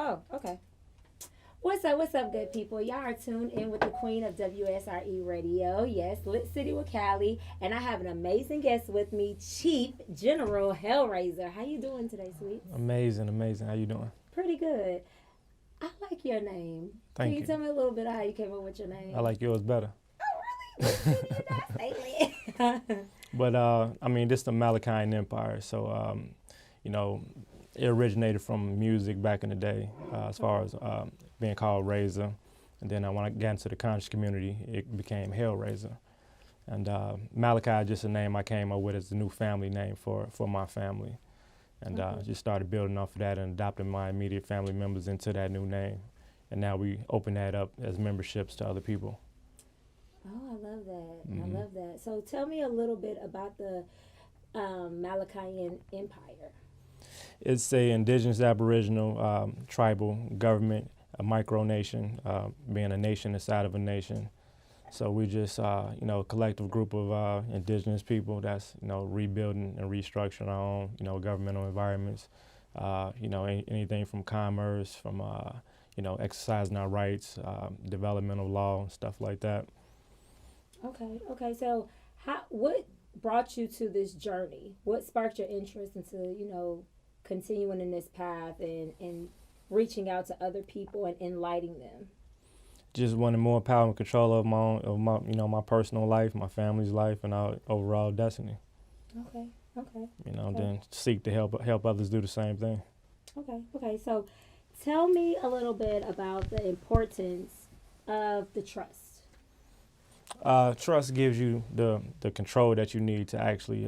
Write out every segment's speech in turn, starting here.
Oh, okay. What's up, good people? Y'all are tuned in with the queen of WSRE Radio. Yes, Lit City with Cali. And I have an amazing guest with me, Chief General Hellraiser. How you doing today, sweet? Amazing, amazing. How you doing? Pretty good. I like your name. Can Thank you you. tell me a little bit of how you came up with your name? I like yours better. Oh, really? What did you not say? But I mean, this is the Malachian Empire, so you know, it originated from music back in the day, as far as being called Razor, and then when I got into the conscious community, it became Hellraiser. And Malachi is just a name I came up with as the new family name for my family, and just started building off of that and adopting my immediate family members into that new name, and now we open that up as memberships to other people. Oh, I love that. Mhm. I love that. So tell me a little bit about the Malachian Empire. It's a indigenous, aboriginal, tribal government, a micronation, being a nation inside of a nation. So we just, a collective group of indigenous people that's, rebuilding and restructuring our own, governmental environments. Anything from commerce, from, exercising our rights, development of law, and stuff like that. Okay, okay. So, what brought you to this journey? What sparked your interest into, continuing in this path and reaching out to other people and enlightening them? Just wanted more power and control of my personal life, my family's life, and our overall destiny. Okay, okay. Then seek to help others do the same thing. Okay, okay. So, tell me a little bit about the importance of the trust. Trust gives you the control that you need to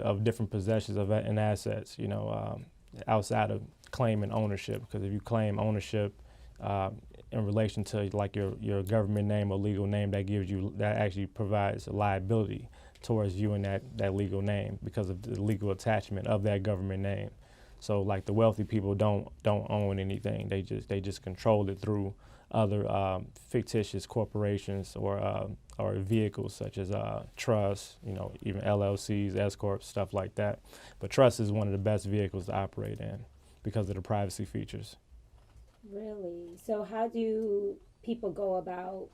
of different possessions and assets, outside of claiming ownership. Because if you claim ownership in relation to like your government name or legal name, that actually provides a liability towards you and that legal name because of the legal attachment of that government name. So like the wealthy people don't own anything. They just control it through other fictitious corporations or vehicles such as trusts, even LLCs, S corps, stuff like that. But trust is one of the best vehicles to operate in because of the privacy features. Really? So how do people go about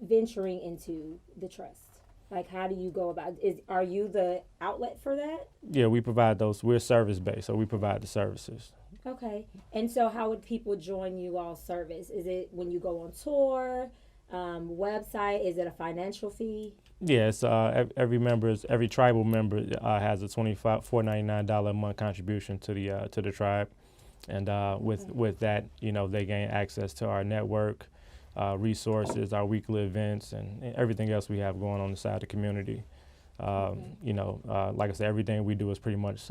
venturing into the trust? Like, how do you go about? Are you the outlet for that? Yeah, we provide those. We're service based, so we provide the services. Okay. And so, how would people join you all service? Is it when you go on tour? Website? Is it a financial fee? Yes, every tribal member has a $4.99 a month contribution to the tribe, and with that, they gain access to our network, resources, our weekly events, and everything else we have going on inside the community. Like I said, everything we do is pretty much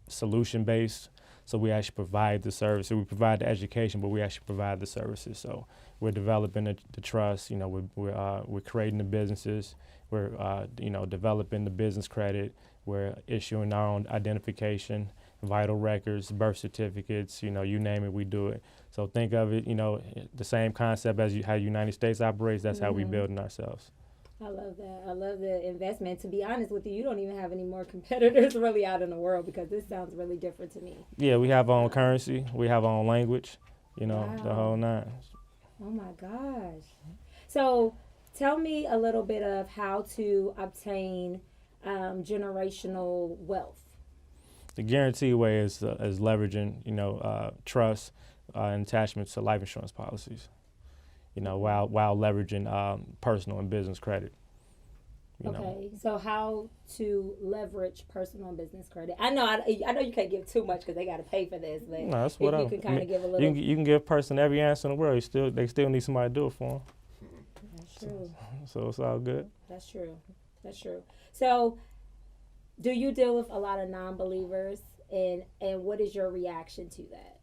solution based. So we actually provide the service. So we provide the education, but we actually provide the services. So we're developing the trust. We're creating the businesses. We're developing the business credit. We're issuing our own identification, vital records, birth certificates. You name it, we do it. So think of it, the same concept as how United States operates. That's how we building ourselves. I love that. I love the investment. To be honest with you, you don't even have any more competitors really out in the world because this sounds really different to me. Yeah, we have our own currency. We have our own language, Wow. the whole nine. Oh my gosh. So tell me a little bit of how to obtain generational wealth. The guarantee way is leveraging, trust and attachments to life insurance policies. While leveraging personal and business credit. Okay, so how to leverage personal and business credit? I know you can't give too much because they got to pay for this, but No, that's if what you can kind of give a little. You can give a person every answer in the world. They still need somebody to do it for them. That's true. So it's all good. That's true. That's true. So, do you deal with a lot of non-believers, and what is your reaction to that?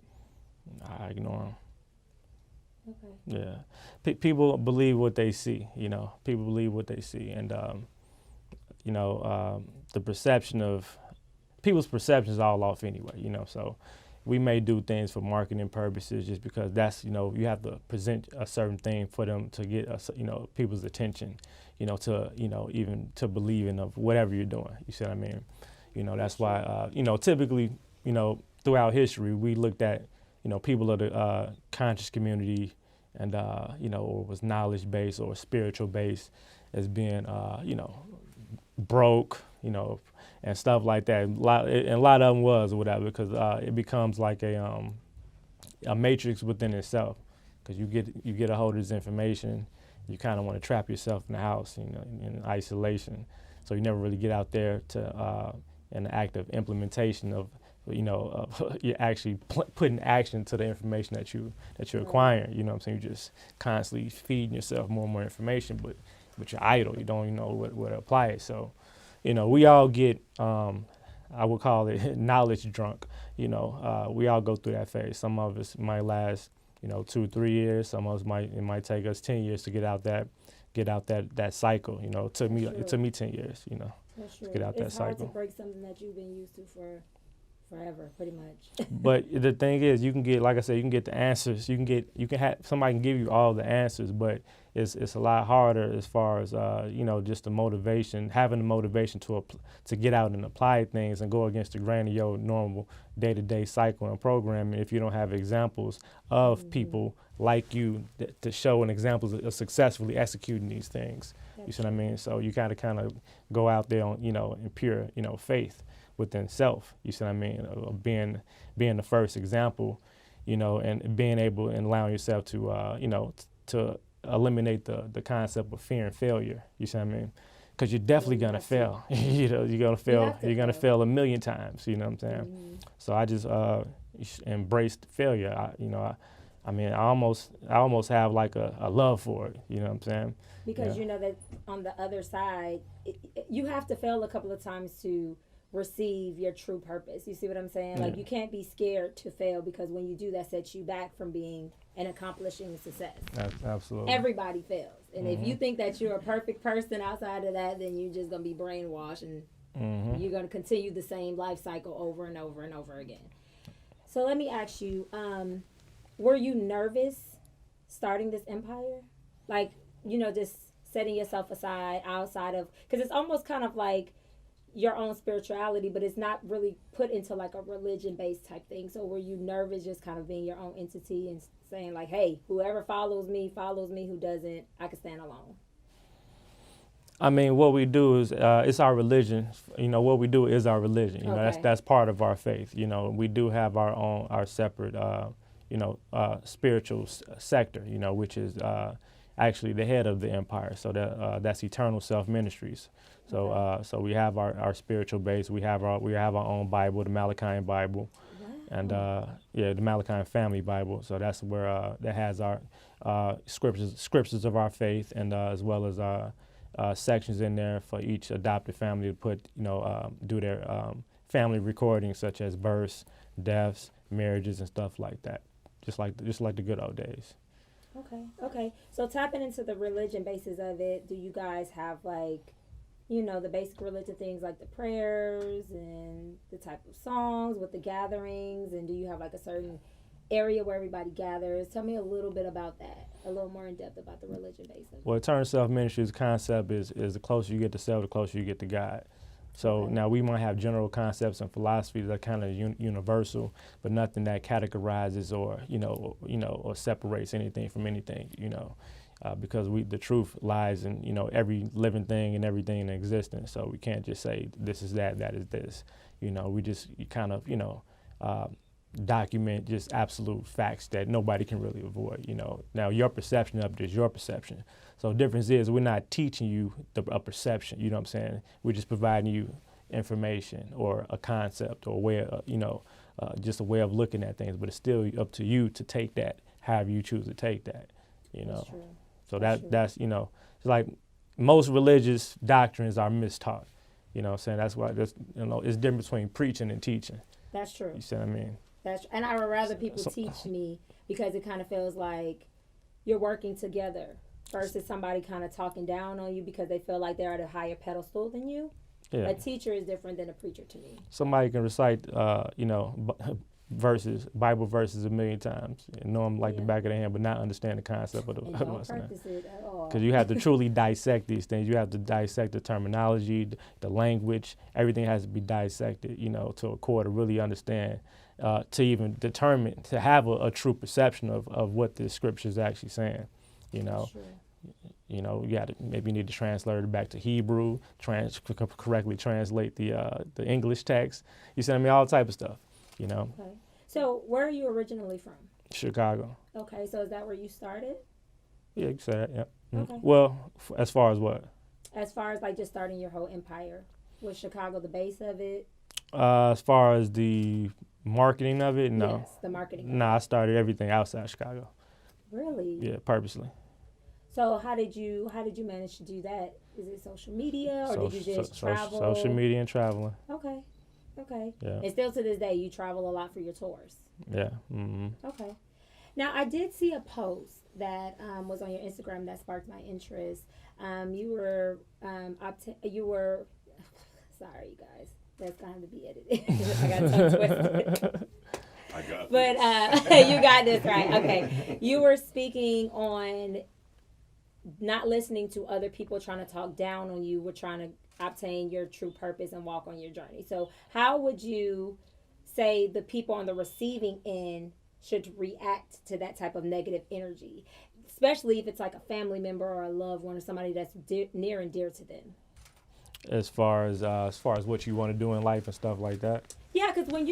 I ignore them. Okay. Yeah, people believe what they see. People believe what they see, and the perception of people's perception is all off anyway. So we may do things for marketing purposes just because that's you have to present a certain thing for them to get people's attention. To even to believe in of whatever you're doing. You see what I mean? That's why typically throughout history we looked at people of the conscious community and, or was knowledge based or spiritual based as being, broke, and stuff like that. And a lot of them was or whatever, because it becomes like a matrix within itself, because you get a hold of this information, you kind of want to trap yourself in the house, in isolation. So you never really get out there to an active implementation of, you're actually putting action to the information that you're acquiring. You know what I'm saying? You're just constantly feeding yourself more and more information, but you're idle. You don't even know where to apply it. So, we all get, I would call it knowledge drunk. We all go through that phase. Some of us might last, 2-3 years. Some of us it might take us 10 years to get out that cycle. It took me 10 years, to get out that cycle. It's hard to break something that you've been used to for forever, pretty much. But the thing is, you can get, like I said, you can get the answers. Somebody can give you all the answers, but it's a lot harder as far as just the motivation, having the motivation to get out and apply things and go against the grain of your normal day-to-day cycle and programming. If you don't have examples of people like you to show an examples of successfully executing these things, you see what I mean? So you gotta kind of go out there on in pure faith within self, you see what I mean, of being the first example, and being able and allowing yourself to to eliminate the concept of fear and failure, you see what I mean? Because you're definitely gonna fail. You're gonna fail. You're gonna fail a million times. You know what I'm saying? Mm-hmm. So I just embraced failure. I almost have like a love for it. You know what I'm saying? Because you know that on the other side, you have to fail a couple of times to receive your true purpose. You see what I'm saying? Yeah. Like, you can't be scared to fail, because when you do, that sets you back from being and accomplishing success. Absolutely. Everybody fails. And if you think that you're a perfect person outside of that, then you're just going to be brainwashed, and you're going to continue the same life cycle over and over and over again. So let me ask you, were you nervous starting this empire? Like, just setting yourself aside outside of, because it's almost kind of like your own spirituality, but it's not really put into like a religion-based type thing. So were you nervous just kind of being your own entity and saying like, hey, whoever follows me, who doesn't, I can stand alone? I mean, what we do is, it's our religion. What we do is our religion. That's part of our faith. We do have our separate, spiritual sector, which is actually the head of the empire. So that's Eternal Self Ministries. So so we have our spiritual base. We have our own Bible, the Malachian Bible, and the Malachian Family Bible. So that's where that has our scriptures of our faith, and as well as sections in there for each adopted family to put do their family recordings, such as births, deaths, marriages, and stuff like that. Just like the good old days. Okay. So tapping into the religion basis of it, do you guys have like, the basic religion things like the prayers and the type of songs with the gatherings, and do you have like a certain area where everybody gathers? Tell me a little bit about that, a little more in depth about the religion basis. Well, Eternal Self Ministries concept is the closer you get to self, the closer you get to God. So now we might have general concepts and philosophies that are kind of universal, but nothing that categorizes or or separates anything from anything. Because the truth lies in every living thing and everything in existence. So we can't just say this is that is this. We just kind of document just absolute facts that nobody can really avoid. Now your perception of it is your perception. So the difference is we're not teaching you a perception. You know what I'm saying? We're just providing you information or a concept or a way of, just a way of looking at things. But it's still up to you to take that however you choose to take that. That's true. So that's it's like most religious doctrines are mistaught. You know what I'm saying? That's why it's different between preaching and teaching. That's true. You see what I mean? And I would rather people teach me, because it kind of feels like you're working together versus somebody kind of talking down on you because they feel like they're at a higher pedestal than you. Yeah. A teacher is different than a preacher to me. Somebody can recite, Bible verses a million times and know them like the back of their hand, but not understand the concept of the. And don't practice it at all. Because you have to truly dissect these things. You have to dissect the terminology, the language. Everything has to be dissected, to a core to really understand to even determine, to have a true perception of what the scripture is actually saying, you know. Sure. You know, maybe you need to translate it back to Hebrew, correctly translate the English text. You see what I mean? All type of stuff, you know. Okay. So where are you originally from? Chicago. Okay, so is that where you started? Yeah, you can say that, yeah. Okay. Well, as far as what? As far as like just starting your whole empire, was Chicago the base of it? As far as the marketing of it, no. Yes, the marketing. Nah, I started everything outside Chicago. Really? Yeah, purposely. So how did you manage to do that? Is it social media or did you just travel? Social media and traveling. Okay. Yeah. And still to this day, you travel a lot for your tours. Yeah. Mm-hmm. Okay. Now I did see a post that was on your Instagram that sparked my interest. You were sorry, you guys. That's gonna have to be edited. I got tongue twisted. I got But you got this right. Okay. You were speaking on not listening to other people trying to talk down on you. We're trying to obtain your true purpose and walk on your journey. So how would you say the people on the receiving end should react to that type of negative energy, especially if it's like a family member or a loved one or somebody that's near and dear to them? As far as what you want to do in life and stuff like that. Yeah, because when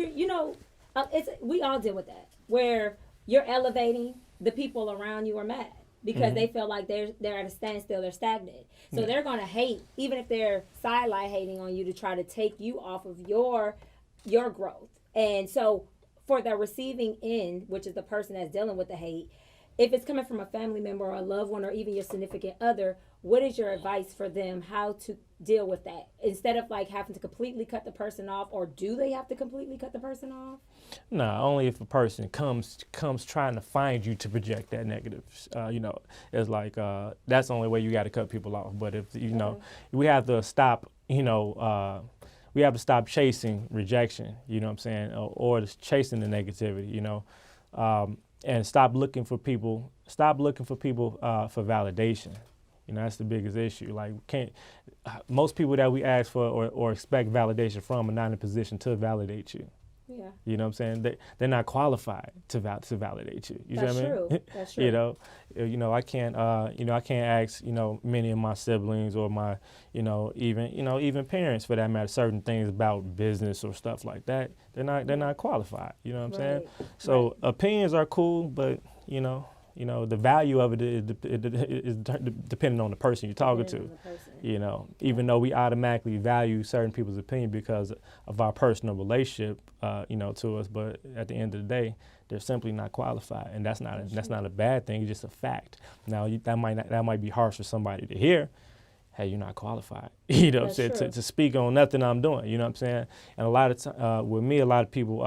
we all deal with that, where you're elevating, the people around you are mad because they feel like they're at a standstill, they're stagnant. So they're gonna hate, even if they're sidelight hating on you to try to take you off of your growth. And so for the receiving end, which is the person that's dealing with the hate, if it's coming from a family member or a loved one or even your significant other, what is your advice for them how to deal with that? Instead of like having to completely cut the person off, or do they have to completely cut the person off? No, only if a person comes trying to find you to project that negative. It's like that's the only way you got to cut people off. But if we have to stop. We have to stop chasing rejection. You know what I'm saying, or chasing the negativity. And stop looking for people. Stop looking for people for validation. That's the biggest issue. Like, most people that we ask for or expect validation from are not in a position to validate you. Yeah. You know what I'm saying? They're not qualified to validate you. You That's see what I mean? That's true. I can't ask, many of my siblings or my, even parents for that matter, certain things about business or stuff like that. They're not qualified. You know what I'm saying? So opinions are cool, but the value of it is depending on the person you're talking to. Even though we automatically value certain people's opinion because of our personal relationship, to us, but at the end of the day, they're simply not qualified, and that's not a bad thing. It's just a fact. Now that might be harsh for somebody to hear. Hey, you're not qualified. You know what I'm saying, to speak on nothing I'm doing. You know what I'm saying, and a lot of with me, a lot of people,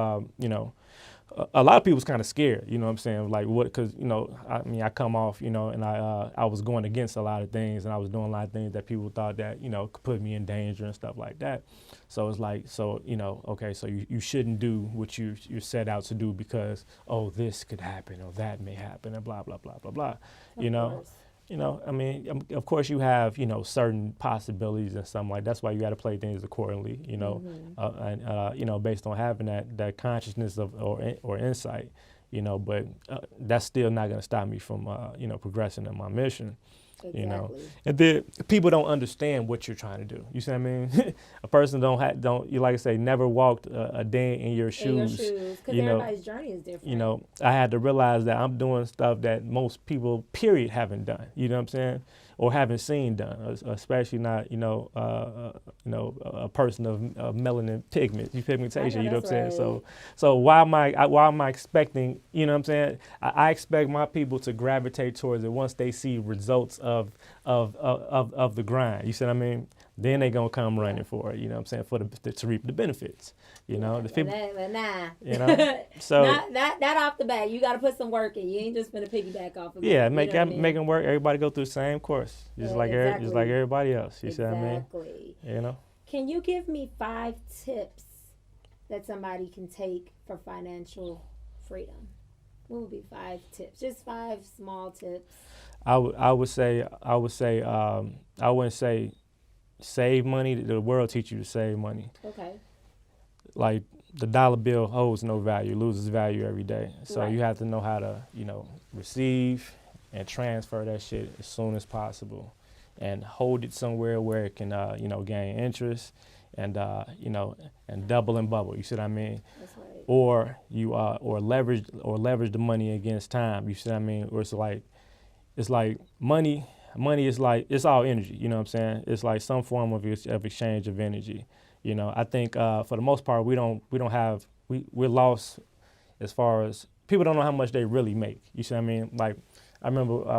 a lot of people's kind of scared, you know what I'm saying? Like, what, because, I come off, and I was going against a lot of things, and I was doing a lot of things that people thought that, could put me in danger and stuff like that. So it's like, okay, so you shouldn't do what you set out to do because, this could happen or that may happen and blah, blah, blah, blah, blah, Of course you have, certain possibilities and something like that. That's why you got to play things accordingly, and based on having that consciousness of or insight, but that's still not going to stop me from, progressing in my mission. Exactly. And then people don't understand what you're trying to do. You see what I mean? A person don't like I say, never walked a day in your shoes. Because everybody's journey is different. I had to realize that I'm doing stuff that most people, period, haven't done. You know what I'm saying? Or haven't seen done, especially not, a person of melanin pigmentation. You know what I'm saying? So why am I expecting? You know what I'm saying? I expect my people to gravitate towards it once they see results of the grind. You see what I mean? Then they gonna come running for it. You know what I'm saying? To reap the benefits. The people. So not off the bat. You got to put some work in. You ain't just gonna piggyback off of it. Yeah, make them work. Everybody go through the same course, just like everybody else. You see what I mean? Exactly. Can you give me 5 tips that somebody can take for financial freedom? What would be 5 tips? Just 5 small tips. I would say I wouldn't say save money. The world teach you to save money. Okay. Like the dollar bill holds no value, loses value every day. So Right. you have to know how to, receive and transfer that shit as soon as possible, and hold it somewhere where it can, gain interest, and and double and bubble. You see what I mean? That's right. Or you or leverage the money against time. You see what I mean? Or it's like money. Money is like, it's all energy. You know what I'm saying? It's like some form of exchange of energy. I think for the most part we're lost as far as people don't know how much they really make. You see what I mean? Like, I remember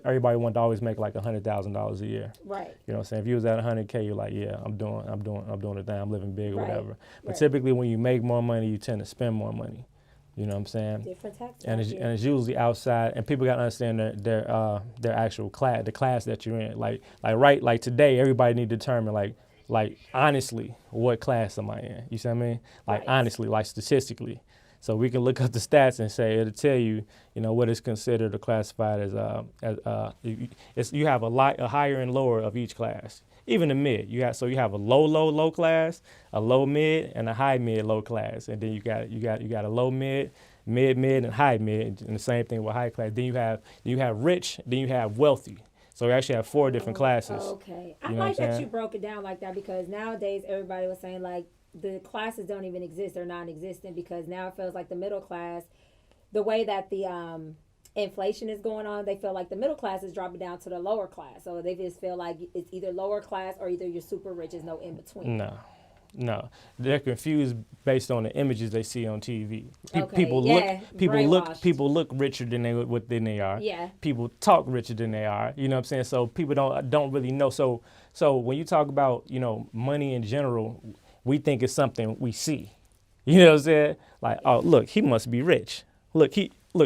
everybody wanted to always make like $100,000 a year. Right. You know what I'm saying? If you was at 100K, you're like, yeah, I'm doing the thing. I'm living big or Right. whatever. But Right. typically when you make more money, you tend to spend more money. You know what I'm saying? Different tax And bracket. it's usually outside, and people gotta understand their actual class, the class that you're in. Like today, everybody need to determine like honestly, what class am I in? You see what I mean? Like Right. honestly, like statistically. So we can look up the stats and say it'll tell you, what is considered or classified as you have a higher and lower of each class. Even the mid, you have a low class, a low mid, and a high mid low class, and then you got a low mid, mid, and high mid, and the same thing with high class. Then you have rich, then you have wealthy. So we actually have 4 different classes. Okay. I You know what like I'm that saying? you broke it down like that, because nowadays everybody was saying like the classes don't even exist, they're non-existent, because now it feels like the middle class, the way that the inflation is going on, they feel like the middle class is dropping down to the lower class. So they just feel like it's either lower class or either you're super rich, there's no in between. No, they're confused based on the images they see on TV. Okay, People yeah, brainwashed. people look richer than they are. Yeah. People talk richer than they are. You know what I'm saying? So people don't really know. So when you talk about money in general, we think it's something we see. You know what I'm saying? Like, oh, look, he must be rich. Look,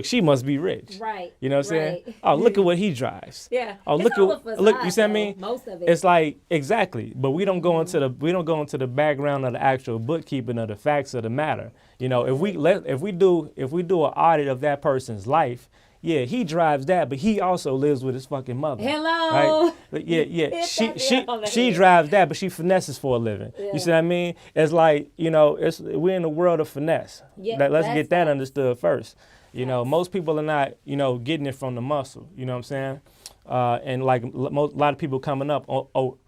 she must be rich. Right. You know what I'm saying? Right. Oh, look at what he drives. Yeah. Oh, It's look all at a facade, look. You see what I though, mean? most of it. It's like exactly, but we don't go into the background of the actual bookkeeping of the facts of the matter. If we do an audit of that person's life, yeah, he drives that, but he also lives with his fucking mother. Hello. Right? Yeah. Hit that nail on the She head. drives that, but she finesses for a living. Yeah. You see what I mean? It's like we're in the world of finesse. Yeah, Let's that's get that facts. understood first. Facts. Most people are not, getting it from the muscle. You know what I'm saying? And like a lot of people coming up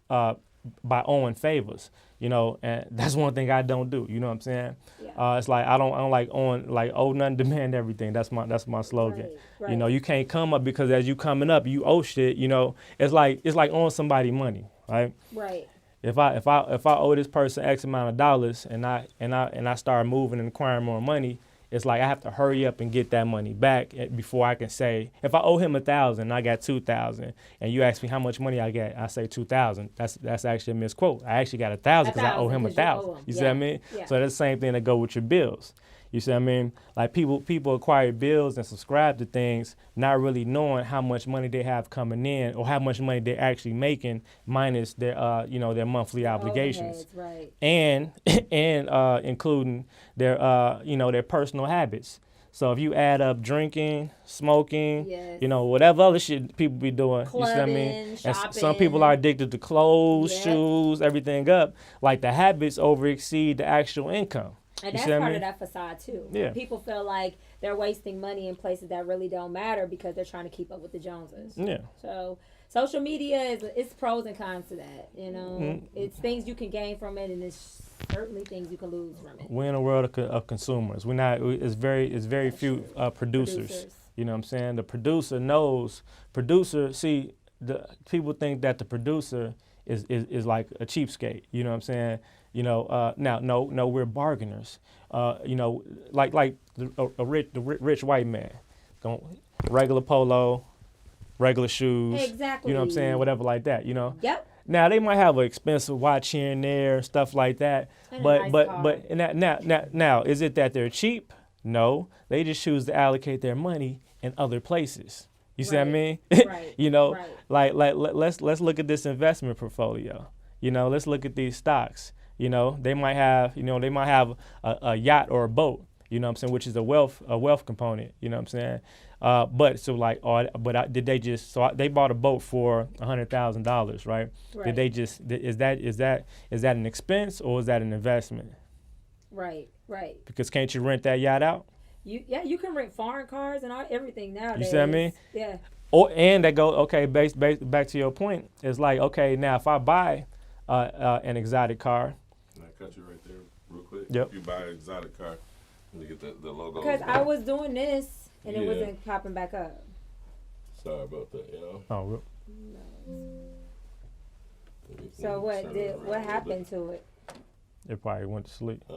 by owing favors. And that's one thing I don't do. You know what I'm saying? Yeah. It's like I don't like owe nothing, demand everything. That's my slogan. Right. You can't come up because as you coming up, you owe shit. It's like owing somebody money, right? Right. If I owe this person X amount of dollars and I start moving and acquiring more money, it's like I have to hurry up and get that money back before I can say, if I owe him 1,000 and I got 2,000, and you ask me how much money I get, I say 2,000. That's actually a misquote. I actually got 1,000 because I owe him 1,000. You see what I mean? Yeah. So that's the same thing that go with your bills. You see what I mean? Like people acquire bills and subscribe to things not really knowing how much money they have coming in or how much money they're actually making minus their their monthly obligations. Overheads, right. And including their their personal habits. So if you add up drinking, smoking, Yes. whatever other shit people be doing, you see what I mean? Clubbing, And shopping. some people are addicted to clothes, Yep. shoes, everything up. Like the habits over exceed the actual income. And You that's see what I part mean? of that facade too. Yeah. People feel like they're wasting money in places that really don't matter because they're trying to keep up with the Joneses. Yeah. So social media it's pros and cons to that. Mm-hmm. It's things you can gain from it, and it's certainly things you can lose from it. We're in a world of consumers. We're not. It's very few producers. You know what I'm saying? The producer knows. See, the people think that the producer is like a cheapskate. You know what I'm saying? Now no, we're bargainers. Like the rich white man, regular polo, regular shoes. Exactly. You know what I'm saying? Whatever like that. Yep. Now they might have an expensive watch here and there, stuff like that. And a But nice but car. but and now is it that they're cheap? No, they just choose to allocate their money in other places. You see what I mean? Right. Like let's look at this investment portfolio. Let's look at these stocks. They might have a yacht or a boat. You know what I'm saying, which is a wealth component. You know what I'm saying. Did they just? So they bought a boat for $100,000, right? Right. Did they just? Is that an expense or is that an investment? Right. Because can't you rent that yacht out? You can rent foreign cars and everything nowadays. You see what I mean? Yeah. And that go, okay, back to your point. It's like, okay, now if I buy an exotic car. Can I cut you right there real quick? Yep. If you buy an exotic car, let me get the logo. Because I was doing this and it wasn't popping back up. Sorry about that, Oh, So what happened to it? it probably went to sleep. Yeah.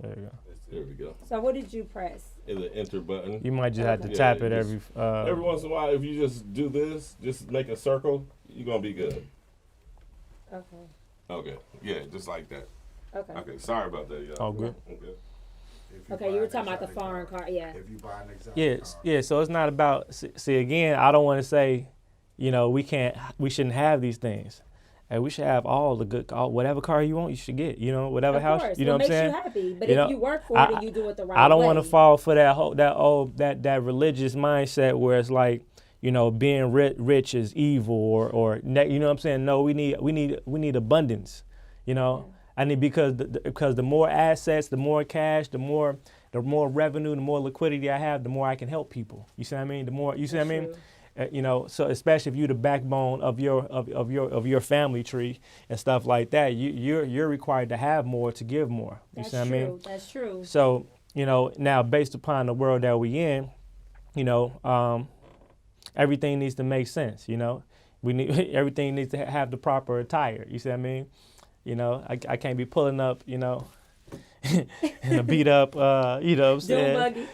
There you go. There we go. So what did you press? It's an enter button. You might just have to Okay. tap Yeah, it every. Every once in a while, if you just do this, just make a circle, you're gonna be good. Okay. Okay. Yeah, just like that. Okay. Okay. Sorry about that, y'all. Oh, good. Okay. Okay, you were talking about the foreign car, yeah. If you buy an exotic Yeah, car. yeah. So it's not about. See, again, I don't want to say, we shouldn't have these things. And we should have whatever car you want, you should get. Whatever Of house. course. You know what I'm saying? Makes you happy. But You if know, you work for it and you do it the right way. I don't want to fall for that religious mindset where it's like, being rich is evil or you know what I'm saying? No, we need abundance. I need because the more assets, the more cash, the more revenue, the more liquidity I have, the more I can help people. You see what I mean? The more you see what I mean? So especially if you're the backbone of your family tree and stuff like that, you're required to have more to give more. You That's see what I mean? That's true. So now based upon the world that we in, everything needs to make sense. We need everything needs to have the proper attire. You see what I mean? I can't be pulling up, in a beat up, what I'm saying?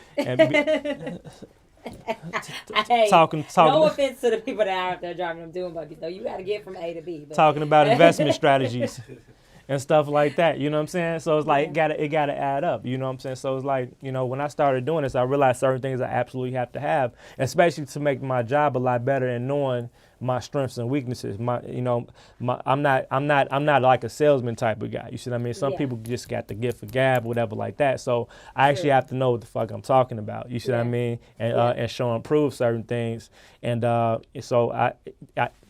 Hey, talking. No offense to the people that are out there driving them dune buggies, though. You got to get from A to B. But. Talking about investment strategies and stuff like that. You know what I'm saying? So it's like it gotta add up. You know what I'm saying? So it's like, when I started doing this, I realized certain things I absolutely have to have, especially to make my job a lot better and knowing my strengths and weaknesses. I'm not like a salesman type of guy. You see what I mean? Some people just got the gift of gab, whatever like that. So I actually have to know what the fuck I'm talking about. You see what I mean? And show and prove certain things. And so I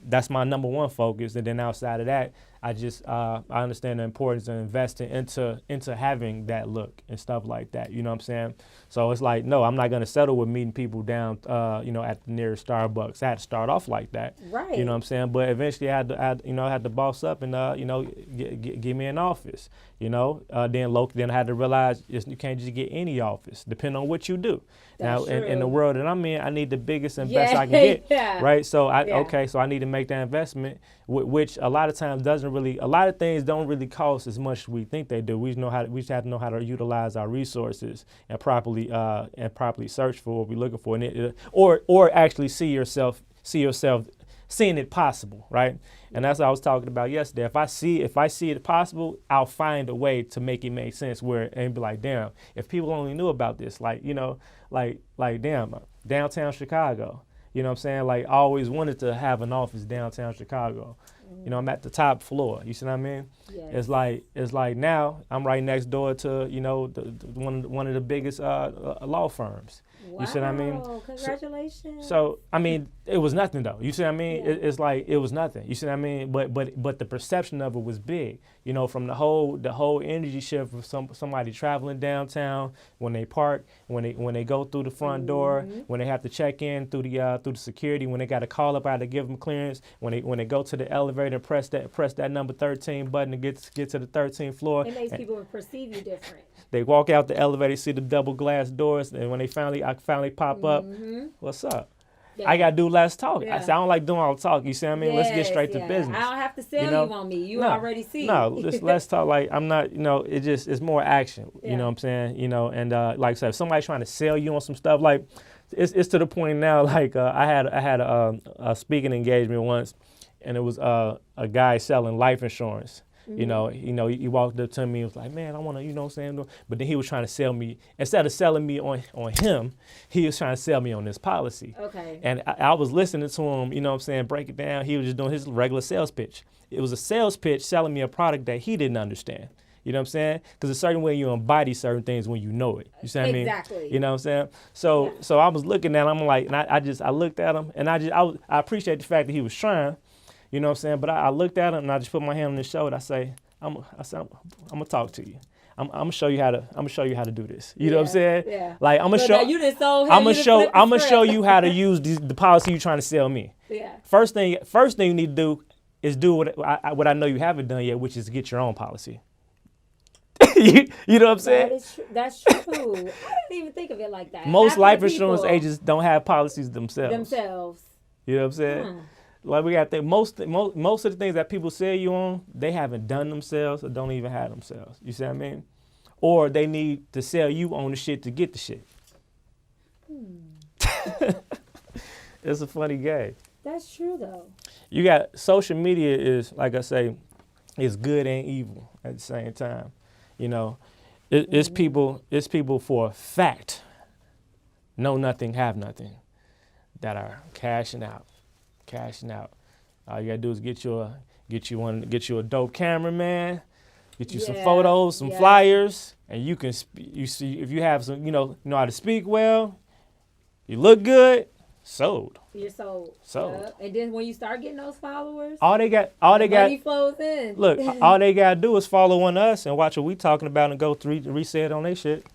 that's my number one focus. And then outside of that, I understand the importance of investing into having that look and stuff like that. You know what I'm saying? So it's like, no, I'm not going to settle with meeting people down, at the nearest Starbucks. I had to start off like that. Right. You know what I'm saying? But eventually I had to boss up and, give me an office. Then I had to realize you can't just get any office, depending on what you do. That's now, in the true. world that I'm in, I need the biggest and best I can get. Yeah. Right? So I need to make that investment, which a lot of times a lot of things don't really cost as much as we think they do. We just have to know how to utilize our resources and properly search for what we're looking for, and or actually see yourself seeing it possible, right? And that's what I was talking about yesterday. If I see it possible, I'll find a way to make it make sense and be like, damn, if people only knew about this, like damn, downtown Chicago. You know what I'm saying? Like, I always wanted to have an office downtown Chicago. I'm at the top floor. You see what I mean? Yes. It's like now I'm right next door to one of the biggest law firms. Wow. You see what I mean? Congratulations. So I mean, it was nothing though. You see what I mean? Yeah. It's like it was nothing. You see what I mean? But the perception of it was big. From the whole energy shift of somebody traveling downtown when they park, when they go through the front door, when they have to check in through the security, when they got to call up out to give them clearance, when they go to the elevator and press that number 13 button to get to the 13th floor. It makes people perceive you different. They walk out the elevator, see the double glass doors, and when I finally pop up, what's up? Yeah. I gotta do less talk. Yeah. I don't like doing all the talk. You see what I mean? Let's get straight to business. I don't have to sell you on me. You already see. No, just let's talk. Like I'm not. It's more action. Yeah. You know what I'm saying? And like I said, if somebody's trying to sell you on some stuff, like it's to the point now. Like I had a speaking engagement once, and it was a guy selling life insurance. He walked up to me and was like, man, I want to, what I'm saying? But then he was trying to sell me, instead of selling me on him, he was trying to sell me on this policy. Okay. And I was listening to him, break it down. He was just doing his regular sales pitch. It was a sales pitch selling me a product that he didn't understand. You know what I'm saying? Because a certain way you embody certain things when you know it. You see what I mean? Exactly. You know what I'm saying? So I was looking at him, I'm like, and I looked at him, and I appreciate the fact that he was trying. You know what I'm saying? But I looked at him and I just put my hand on his shoulder. I say, I said, I'm gonna talk to you. I'm gonna show you how to do this. You know what I'm saying? Yeah. Like I'm gonna show. I'm gonna show you how to use the policy you're trying to sell me. Yeah. First thing you need to do is do what I know you haven't done yet, which is get your own policy. you know what I'm saying? That's true. I didn't even think of it like that. Most life insurance agents don't have policies themselves. You know what I'm saying? Like we got to think most of the things that people sell you on, they haven't done themselves or don't even have themselves. You see what I mean? Or they need to sell you on the shit to get the shit. It's a funny game. That's true though. You got social media is, like I say, is good and evil at the same time. You know, it's people for a fact, know nothing, have nothing, that are cashing out. All you gotta do is get you a dope cameraman, get you some photos, some flyers, and you see if you have some, you know how to speak well, you look good, sold. You're sold. And then when you start getting those followers, money flows in. Look, all they gotta do is follow on us and watch what we talking about and go reset on their shit.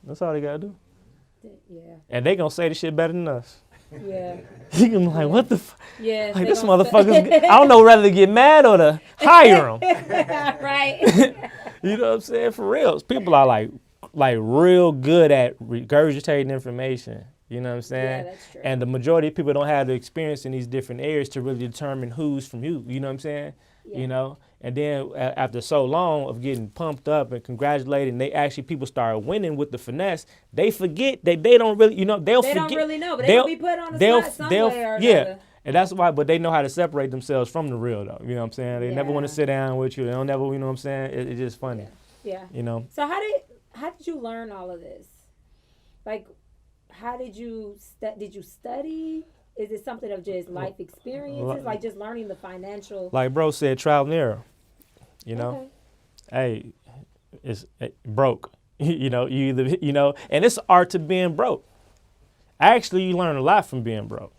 That's all they gotta do. Yeah. And they gonna say the shit better than us. Yeah. You can be like, what the Yeah. like this motherfucker's I don't know whether to get mad or to hire him. Right. You know what I'm saying? For real. People are like real good at regurgitating information. You know what I'm saying? Yeah, that's true. And the majority of people don't have the experience in these different areas to really determine who's from who. You know what I'm saying? Yeah. You know? And then after so long of getting pumped up and congratulated, and people start winning with the finesse, they forget that they don't really, they'll forget. They don't really know, but they'll be put on the spot somewhere or another. And that's why, but they know how to separate themselves from the real, though. You know what I'm saying? They never want to sit down with you. They don't never, you know what I'm saying? It's just funny. Yeah. You know? So how did you learn all of this? Like, how did you study? Is it something of just life experiences, like just learning the financial? Like bro said, trial and error. You know, hey, it's broke. You either, and it's art to being broke. Actually, you learn a lot from being broke.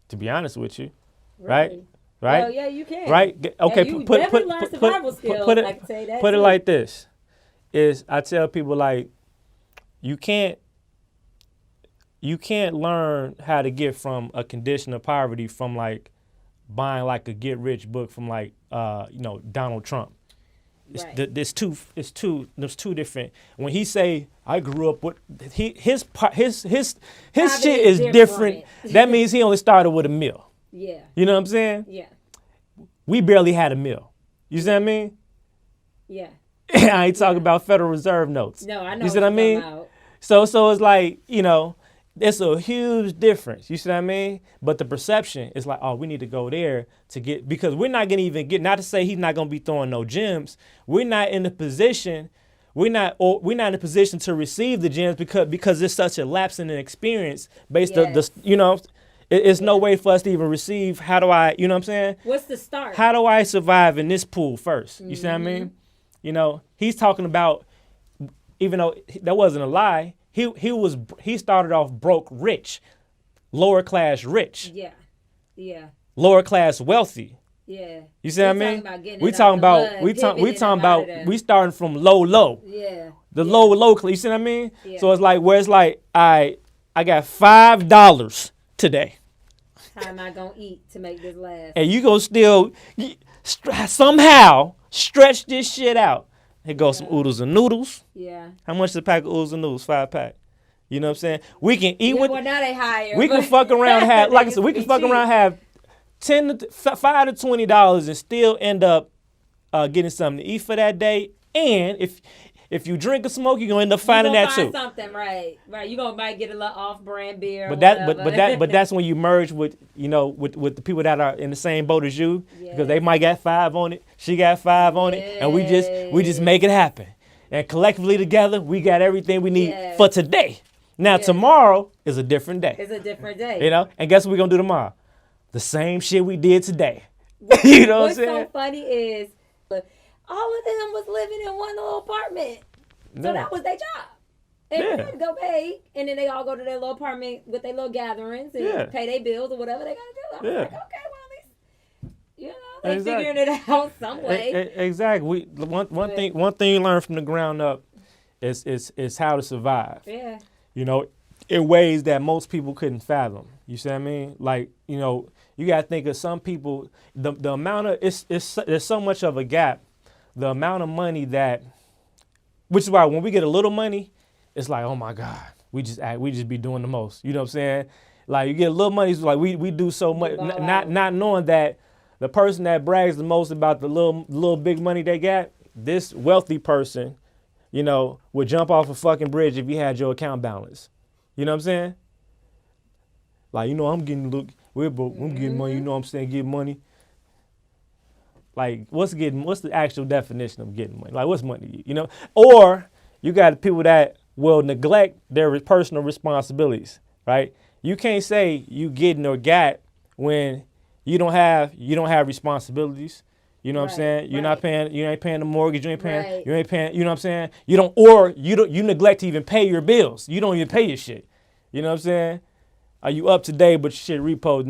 To be honest with you, right? Well, yeah, you can. Right? Okay. You definitely learn survival skills. Put it, I can say that. Put it like this: I tell people like, you can't learn how to get from a condition of poverty from like buying like a get rich book from like Donald Trump. There's two different. When he say I grew up with his shit is different. That means he only started with a meal. Yeah. You know what I'm saying? Yeah. We barely had a meal. You see what I mean? Yeah. I ain't talking about Federal Reserve notes. No, I know. You see what I mean? So it's like, it's a huge difference. You see what I mean? But the perception is like, oh, we need to go there to get, because we're not going to even get, not to say he's not going to be throwing no gems. We're not in the position, we're not in a position to receive the gems because it's such a lapse in an experience based on it's no way for us to even receive. How do I, you know what I'm saying? What's the start? How do I survive in this pool first? You see what I mean? He's talking about, even though that wasn't a lie, he started off broke rich, lower class rich. Yeah. Yeah. Lower class wealthy. Yeah. You see what I mean? We talking about we starting from low. Yeah. The low, you see what I mean? Yeah. So it's like I got $5 today. How am I gonna eat to make this last? And you gonna still somehow stretch this shit out. Here goes some oodles and noodles. Yeah. How much is a pack of oodles and noodles? 5-pack. You know what I'm saying? We can eat with. Well, now they higher. We can fuck around have, like I said, we can fuck around have $5 to $20 and still end up getting something to eat for that day. And if you drink or smoke, you're gonna end up finding that too. Something, right? You might get a little off-brand beer. But that's when you merge with with the people that are in the same boat as you, because they might got 5 on it, she got 5 on it, and we just make it happen. And collectively together, we got everything we need for today. Now tomorrow is a different day. It's a different day. And guess what we're gonna do tomorrow? The same shit we did today. You know what I'm saying? What's so funny is all of them was living in one little apartment. So that was their job. They had to go pay, and then they all go to their little apartment with their little gatherings and pay their bills or whatever they got to do. I was like, okay, well, at least, They figuring it out some way. Exactly. One thing you learn from the ground up is how to survive. Yeah. You know, in ways that most people couldn't fathom. You see what I mean? Like, you know, you got to think of some people, the amount of, there's so much of a gap, the amount of money that, which is why when we get a little money, it's like, oh my God, we just be doing the most. You know what I'm saying? Like you get a little money, it's like we do so much, not knowing that the person that brags the most about the little big money they got, this wealthy person, you know, would jump off a fucking bridge if you had your account balance. You know what I'm saying? Like, you know, I'm getting money, you know what I'm saying, getting money. Like, what's the actual definition of getting money? Like, what's money, you know? Or you got people that will neglect their personal responsibilities, right? You can't say you getting or got when you don't have responsibilities. You know what I'm saying? You're not paying, you ain't paying the mortgage, you ain't paying, you know what I'm saying? You neglect to even pay your bills. You don't even pay your shit. You know what I'm saying? Are you up to date, but your shit repoed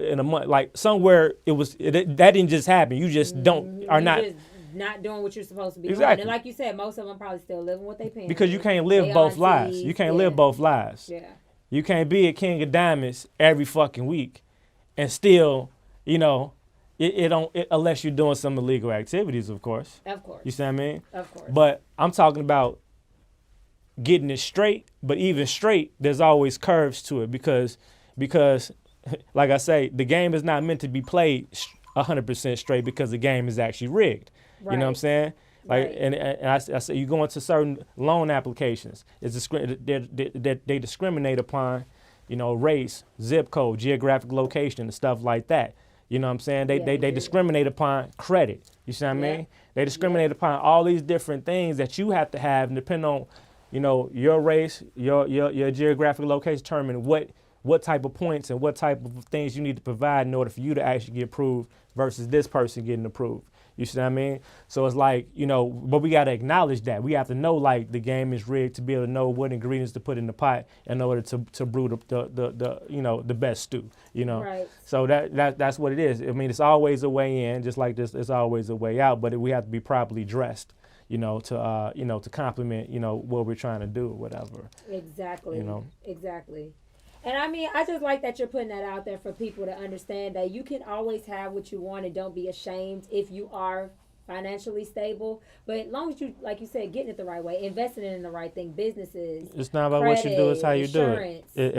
in a month? Like somewhere that didn't just happen. You just not doing what you're supposed to be doing. Exactly. And like you said, most of them probably still living what they paying. Because you can't live both lives. You can't live both lives. Yeah. You can't be a king of diamonds every fucking week and still, you know, unless you're doing some illegal activities, of course. Of course. You see what I mean? Of course. But I'm talking about getting it straight, but even straight, there's always curves to it because like I say, the game is not meant to be played 100% straight because the game is actually rigged. Right. You know what I'm saying? Like, and I say you go into certain loan applications, they discriminate upon, you know, race, zip code, geographic location, and stuff like that. You know what I'm saying? They discriminate upon credit. You see what I mean? They discriminate upon all these different things that you have to have, and depending on, you know, your race, your geographic location, determine what type of points and what type of things you need to provide in order for you to actually get approved versus this person getting approved. You see what I mean? So it's like, you know, but we got to acknowledge that. We have to know, like, the game is rigged to be able to know what ingredients to put in the pot in order to brew the you know, the best stew, you know? Right. So that's what it is. I mean, it's always a way in, just like this, it's always a way out, but we have to be properly dressed, you know, to complement, you know, what we're trying to do or whatever. Exactly. You know? Exactly. And I mean, I just like that you're putting that out there for people to understand that you can always have what you want and don't be ashamed if you are financially stable. But as long as you, like you said, getting it the right way, investing in the right thing, businesses. It's not about what you do, it's how you insurance. do it.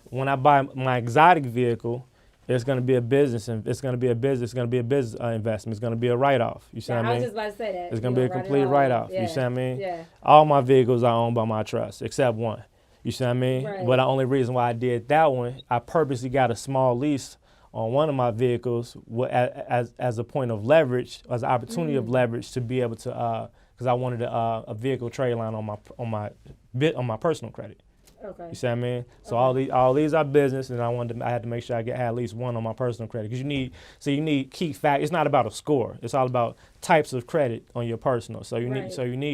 When I buy my exotic vehicle, it's going to be a business, and it's going to be a business investment. It's going to be a write-off. You see what I mean? I was just about to say that. It's going to be a complete write-off. Yeah. You see what I mean? Yeah. All my vehicles are owned by my trust, except one. You see what I mean? Right. But the only reason why I did that one, I purposely got a small lease on one of my vehicles as a point of leverage, as an opportunity of leverage to be able to, because I wanted a vehicle trade line on my personal credit. Okay. You see what I mean? So all these are business, and I had to make sure I had at least one on my personal credit, because you need key fact. It's not about a score. It's all about types of credit on your personal. So you need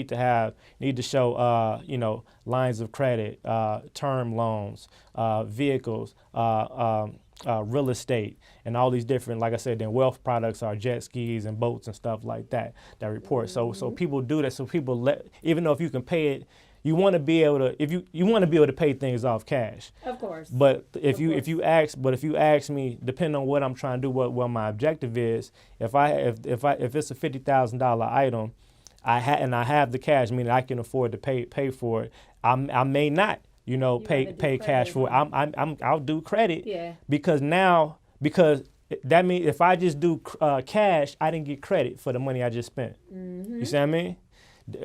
to show you know, lines of credit, term loans, vehicles, real estate, and all these different, like I said, then wealth products are jet skis and boats and stuff like that report. So people do that. So people even though if you can pay it. You want to be able to, if you want to be able to pay things off cash. Of course. But if you ask me, depending on what I'm trying to do, what my objective is, if it's a $50,000 item, I have the cash, meaning I can afford to pay for it. I may not, you know, pay cash for it. I'll do credit. Yeah. Because that means if I just do cash, I didn't get credit for the money I just spent. Mm-hmm. You see what I mean?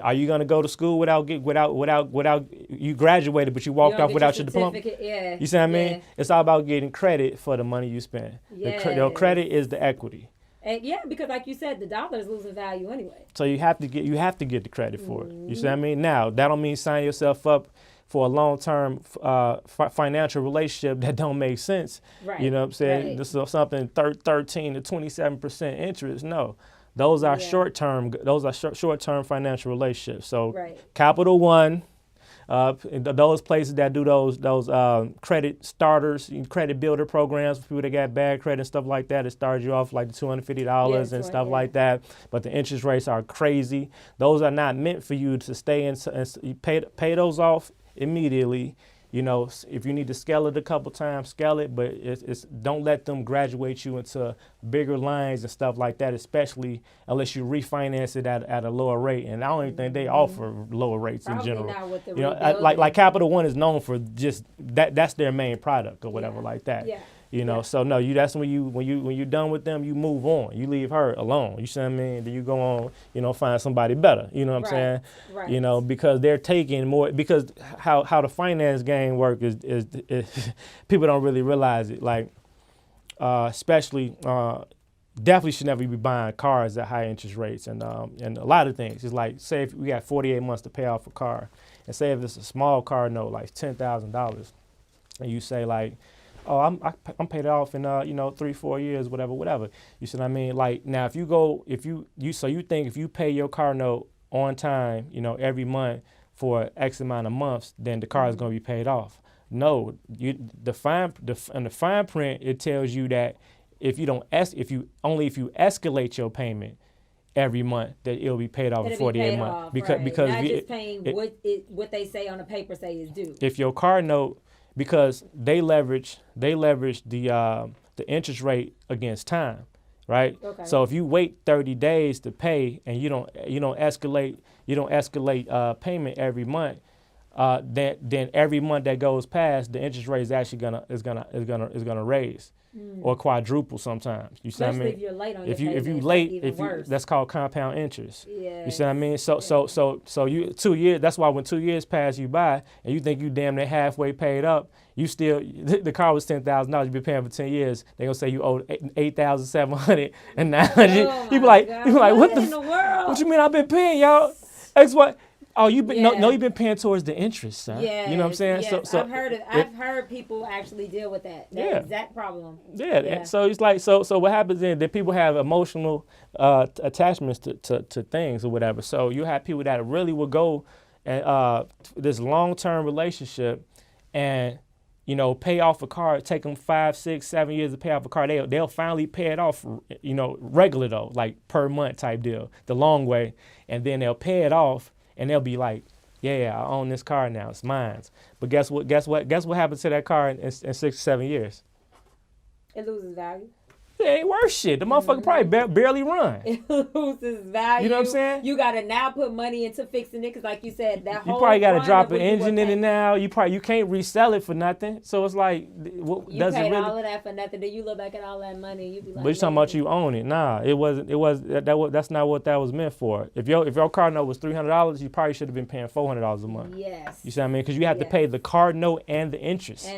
Are you gonna go to school without you graduated, but you walked off without your diploma? Yeah. You see what I mean? Yeah. It's all about getting credit for the money you spend. Yes. The credit is the equity. And yeah, because like you said, the dollar is losing value anyway. So you have to get the credit for it. You see what I mean? Now that don't mean sign yourself up for a long-term financial relationship that don't make sense. Right. You know what I'm saying? Right. This is something 13 to 27% interest. No. Those are short-term. Those are short-term financial relationships. So, Capital One, Those places that do those credit starters, credit builder programs for people that got bad credit and stuff like that, it starts you off like $250 and stuff like that. But the interest rates are crazy. Those are not meant for you to stay in and you pay those off immediately. You know, if you need to scale it a couple times, scale it, but it's don't let them graduate you into bigger lines and stuff like that, especially unless you refinance it at a lower rate. And I don't even think they offer lower rates in general. Not with the you know, like Capital One is known for just that's their main product or whatever like that. Yeah. You know, so no, that's when you're done with them, you move on. You leave her alone. You see what I mean? Then you go on, you know, find somebody better. You know what I'm saying? Right. You know, because they're taking more, because how the finance game work is people don't really realize it. Like, especially definitely should never be buying cars at high interest rates and a lot of things. It's like, say if we got 48 months to pay off a car, and say if it's a small car note, like $10,000, and you say like, oh, I'm paid off in 3-4 years, whatever. You see what I mean? Like now, if you think if you pay your car note on time, you know, every month for X amount of months, then the car is going to be paid off. No, in the fine print it tells you that if you escalate your payment every month, that it'll be paid off in 48 months. Because not just paying what they say on the paper say is due. If your car note, because they leverage the interest rate against time, right? Okay. So if you wait 30 days to pay and you don't escalate payment every month, then every month that goes past, the interest rate is actually gonna raise or quadruple sometimes. You see what I mean? If you're late on your if you payments, late, that's called compound interest. Yeah. You see what I mean? So you 2 years. That's why when 2 years pass you by and you think you damn near halfway paid up, you still the car was $10,000. You've been paying for 10 years. They gonna say you owe $8,700 and $900. You be like, what in the world? What you mean I've been paying y'all? That's what. Oh, you've been paying towards the interest, son. Yeah, you know what I'm saying. Yes. So I've heard people actually deal with that exact problem. Yeah. So it's like so what happens is that people have emotional attachments to things or whatever. So you have people that really will go and this long-term relationship and pay off a car. Take them 5, 6, 7 years to pay off a car. They'll finally pay it off. Regular though, like per month type deal, the long way, and then they'll pay it off. And they'll be like, yeah, I own this car now. It's mine. But guess what happens to that car in 6 or 7 years? It loses value. It ain't worth shit. The motherfucker probably barely run. It loses value. You know what I'm saying? You got to now put money into fixing it because, like you said, that whole. You probably got to drop an engine in it now. You can't resell it for nothing. So it's like, you paid all of that for nothing. Then you look back at all that money and you be like, but you're talking about you own it. Nah, that's not what that was meant for. If your car note was $300, you probably should have been paying $400 a month. Yes. You see what I mean? Because you have to pay the car note and the interest.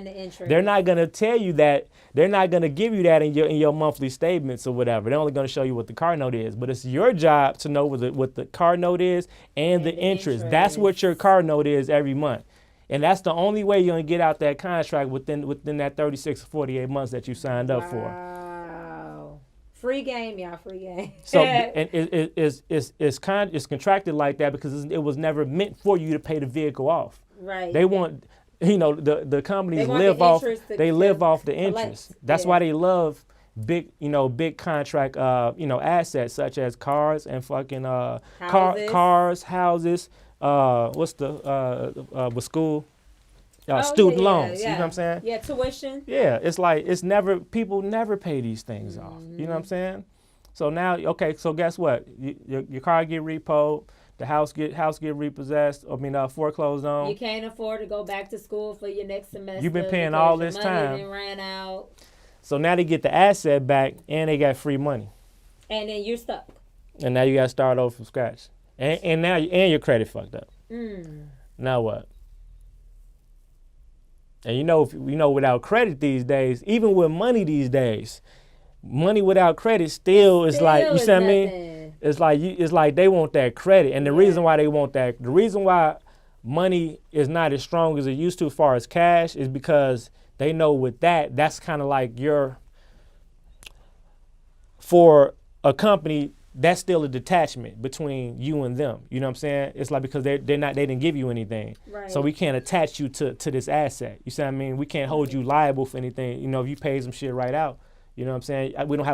They're not gonna tell you that. They're not gonna give you that in your monthly statements or whatever. They're only gonna show you what the car note is. But it's your job to know what the car note is and the interest. That's what your car note is every month. And that's the only way you're gonna get out that contract within that 36 or 48 months that you signed up for. Wow. Free game, y'all. Free game. So and it's contracted like that because it was never meant for you to pay the vehicle off. Right. They want the companies live off the interest. That's why they love big contract assets such as cars and fucking cars, houses. What's the with school? Student loans. Yeah. You know what I'm saying? Yeah, tuition. Yeah, it's like people never pay these things off. You know what I'm saying? So now, okay, so guess what? Your car get repoed. The house get repossessed. Foreclosed on. You can't afford to go back to school for your next semester. You've been paying all this time. Money ran out. So now they get the asset back and they got free money. And then you're stuck. And now you got to start over from scratch. And now your credit fucked up. Now what? And without credit these days, even with money these days, money without credit still is like, you see what I mean? It's like they want that credit. And the reason why they want that, the reason why money is not as strong as it used to as far as cash is because they know with that's kind of like for a company that's still a detachment between you and them. You know what I'm saying? It's like because they didn't give you anything. Right. So we can't attach you to this asset. You see what I mean? We can't hold you liable for anything. You know, if you pay some shit right out, you know what I'm saying? We don't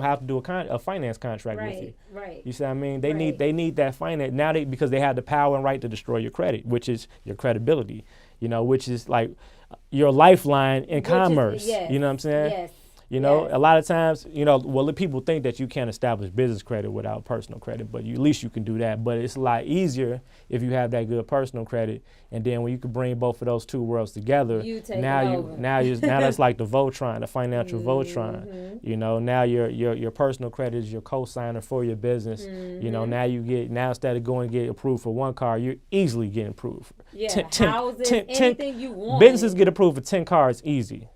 have to do a finance contract with you. Right. You see what I mean? They need that finance now because they have the power and right to destroy your credit, which is your credibility. You know, which is like your lifeline in commerce. Yes. You know what I'm saying? Yes. You know, Yes. a lot of times, you know, well, people think that you can't establish business credit without personal credit, but at least you can do that. But it's a lot easier if you have that good personal credit, and then when you can bring both of those two worlds together, You take now it you over. now that's like the Voltron, the financial Voltron. You know, now your personal credit is your co-signer for your business. You know, now instead of going to get approved for one car, you're easily getting approved. Yeah, houses, anything you want. Businesses get approved for 10 cars easy.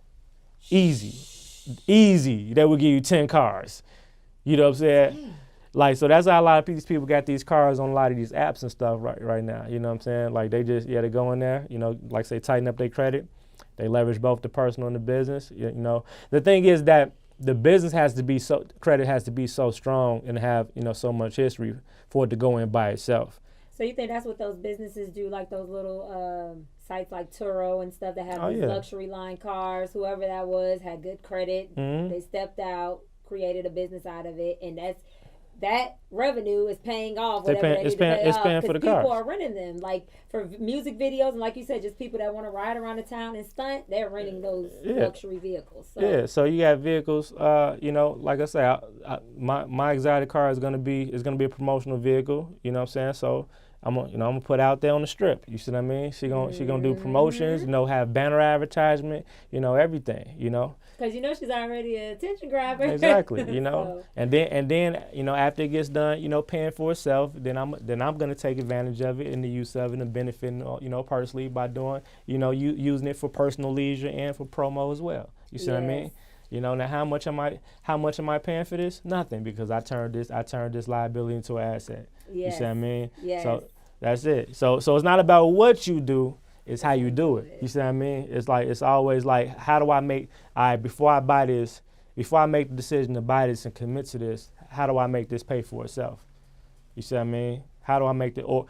They will give you 10 cars. You know what I'm saying? Like, so that's how a lot of these people got these cars on a lot of these apps and stuff right now. You know what I'm saying? Like, they just, they go in there, you know, like say tighten up their credit. They leverage both the personal and the business. You know, the thing is that the business credit has to be so strong and have, you know, so much history for it to go in by itself. So you think that's what those businesses do, like those little sites like Turo and stuff that have these luxury line cars? Whoever that was had good credit. They stepped out, created a business out of it, and that revenue is paying off whatever they need to pay off, paying for the people cars. are renting them, like for music videos, and like you said, just people that want to ride around the town and stunt. They're renting those luxury vehicles. So. So you got vehicles. You know, like I say, my exotic car is gonna be a promotional vehicle. You know what I'm saying? So I'm gonna put out there on the strip. You see what I mean? She gonna do promotions. You know, have banner advertisement. You know, everything. You know. Because you know she's already an attention grabber. Exactly, you know, So. and then you know after it gets done, you know, paying for itself, then I'm gonna take advantage of it and the use of it and benefiting, you know, personally by doing, you know, using it for personal leisure and for promo as well. You see what I mean? You know, now how much am I paying for this? Nothing, because I turned this liability into an asset. Yes. You see what I mean? Yes. So that's it. So it's not about what you do. It's how you do it. You see what I mean? It's always like, how do I make, before I buy this, before I make the decision to buy this and commit to this, how do I make this pay for itself? You see what I mean? How do I make the, or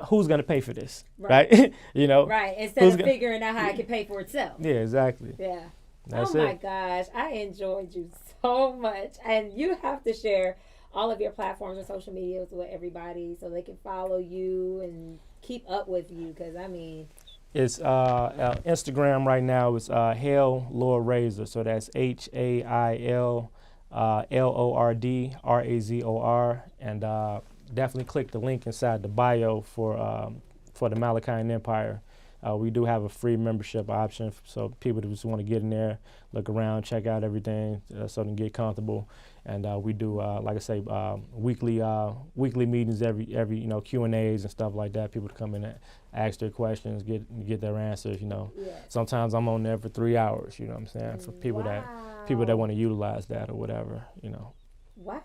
who's going to pay for this, right? You know? Right, instead of figuring out how it can pay for itself. Yeah, exactly. Yeah. That's my gosh, I enjoyed you so much. And you have to share all of your platforms and social medias with everybody so they can follow you and keep up with you, because I mean, it's Instagram right now is Hail Lord Razor, so that's HAIL LORDRAZOR, and definitely click the link inside the bio for the Malachian Empire. We do have a free membership option, so people that just want to get in there, look around, check out everything, so they can get comfortable. And we do, like I say, weekly meetings, every you know, Q&As and stuff like that. People to come in and ask their questions, get their answers. You know, sometimes I'm on there for 3 hours. You know what I'm saying? For people that want to utilize that or whatever. You know. Wow,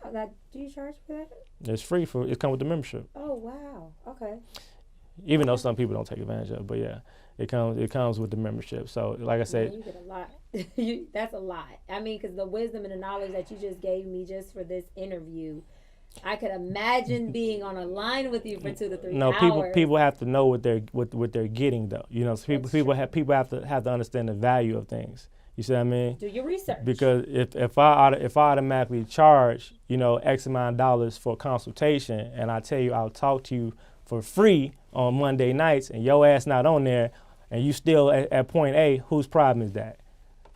do you charge for that? It's free it comes with the membership. Oh wow, okay. Even though some people don't take advantage of it, but yeah, it comes with the membership. So like I said, you get a lot. That's a lot. I mean, because the wisdom and the knowledge that you just gave me just for this interview, I could imagine being on a line with you for 2 to 3 hours. No, people have to know what they're getting though. You know, so people have to understand the value of things. You see what I mean? Do your research. Because if I automatically charge, you know, X amount of dollars for a consultation, and I tell you I'll talk to you for free on Monday nights, and your ass not on there, and you still at point A, whose problem is that?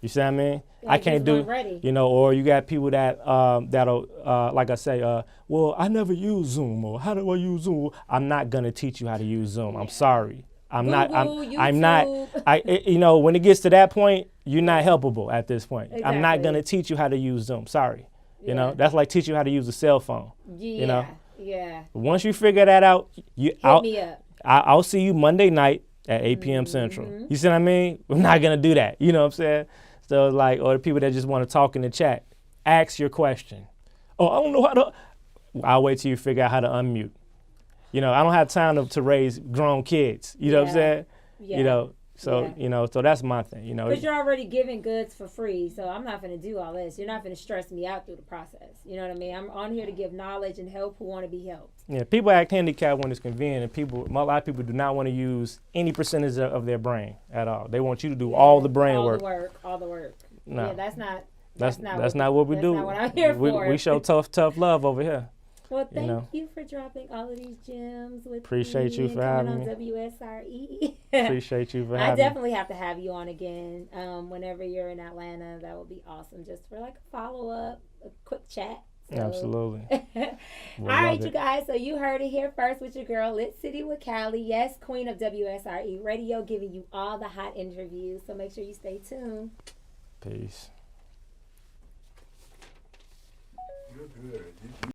You see what I mean? I can't do, you know, or you got people that'll like I say, well, I never use Zoom, or how do I use Zoom? I'm not gonna teach you how to use Zoom. I'm sorry. I'm not. You know, when it gets to that point, you're not helpable at this point. Exactly. I'm not gonna teach you how to use Zoom. Sorry. You know, that's like teaching you how to use a cell phone. Yeah. You know. Yeah. Once you figure that out, Hit me up. I'll see you Monday night at 8 p.m. Central. You see what I mean? I'm not gonna do that. You know what I'm saying? So like, or the people that just want to talk in the chat, ask your question. Oh, I don't know how to. I'll wait till you figure out how to unmute. You know, I don't have time to raise grown kids. You know what I'm saying? Yeah. You know, So, Yeah. you know, so that's my thing, you know. Because you're already giving goods for free, so I'm not going to do all this. You're not going to stress me out through the process. You know what I mean? I'm on here to give knowledge and help who want to be helped. Yeah, people act handicapped when it's convenient, and a lot of people do not want to use any percentage of their brain at all. They want you to do all the brain all work. All the work. No. Yeah, that's not what we do. That's not what I'm here for. We show tough love over here. Well, thank you for dropping all of these gems with Appreciate me you and for coming having on me. WSRE. Appreciate you for having I me. definitely have to have you on again whenever you're in Atlanta. That would be awesome, just for like a follow-up, a quick chat. So. Absolutely. All right, you guys. So you heard it here first with your girl, Lit City with Callie. Yes, queen of WSRE Radio, giving you all the hot interviews. So make sure you stay tuned. Peace. You're good.